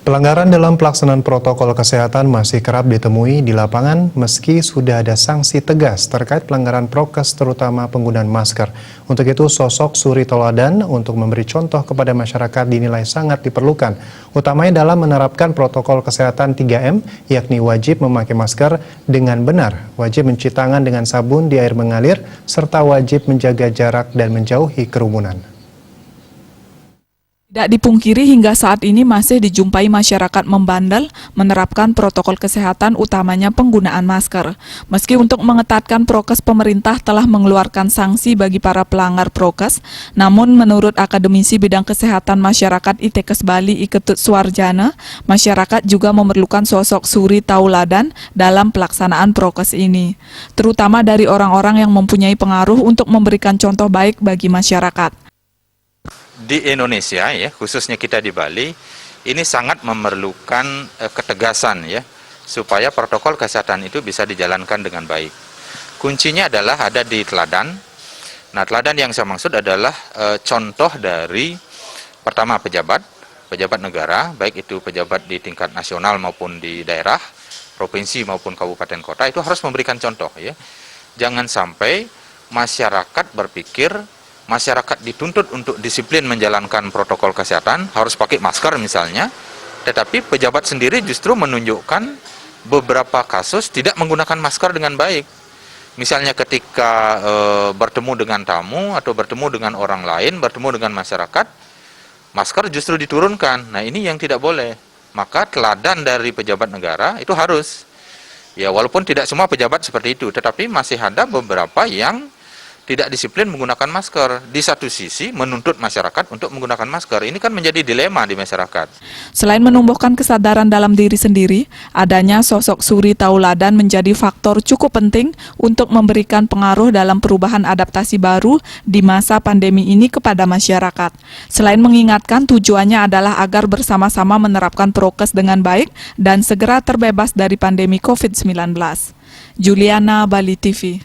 Pelanggaran dalam pelaksanaan protokol kesehatan masih kerap ditemui di lapangan meski sudah ada sanksi tegas terkait pelanggaran prokes terutama penggunaan masker. Untuk itu sosok suri teladan untuk memberi contoh kepada masyarakat dinilai sangat diperlukan, utamanya dalam menerapkan protokol kesehatan 3M, yakni wajib memakai masker dengan benar, wajib mencuci tangan dengan sabun di air mengalir, serta wajib menjaga jarak dan menjauhi kerumunan. Tidak dipungkiri hingga saat ini masih dijumpai masyarakat membandel menerapkan protokol kesehatan utamanya penggunaan masker. Meski untuk mengetatkan prokes pemerintah telah mengeluarkan sanksi bagi para pelanggar prokes, namun menurut akademisi bidang kesehatan masyarakat ITKes Bali Iketut Suarjana, masyarakat juga memerlukan sosok suri tauladan dalam pelaksanaan prokes ini, terutama dari orang-orang yang mempunyai pengaruh untuk memberikan contoh baik bagi masyarakat. Di Indonesia ya, khususnya kita di Bali, ini sangat memerlukan ketegasan ya, supaya protokol kesehatan itu bisa dijalankan dengan baik. Kuncinya adalah ada di teladan. Nah, teladan yang saya maksud adalah contoh dari pertama pejabat negara, baik itu pejabat di tingkat nasional maupun di daerah, provinsi maupun kabupaten kota, itu harus memberikan contoh ya. Jangan sampai masyarakat berpikir masyarakat dituntut untuk disiplin menjalankan protokol kesehatan, harus pakai masker misalnya, tetapi pejabat sendiri justru menunjukkan beberapa kasus tidak menggunakan masker dengan baik. Misalnya ketika bertemu dengan tamu atau bertemu dengan orang lain, bertemu dengan masyarakat, masker justru diturunkan. Nah, ini yang tidak boleh. Maka teladan dari pejabat negara itu harus. Ya, walaupun tidak semua pejabat seperti itu, tetapi masih ada beberapa yang tidak disiplin menggunakan masker. Di satu sisi menuntut masyarakat untuk menggunakan masker. Ini kan menjadi dilema di masyarakat. Selain menumbuhkan kesadaran dalam diri sendiri, adanya sosok suri tauladan menjadi faktor cukup penting untuk memberikan pengaruh dalam perubahan adaptasi baru di masa pandemi ini kepada masyarakat. Selain mengingatkan, tujuannya adalah agar bersama-sama menerapkan prokes dengan baik dan segera terbebas dari pandemi COVID-19. Juliana, Bali TV.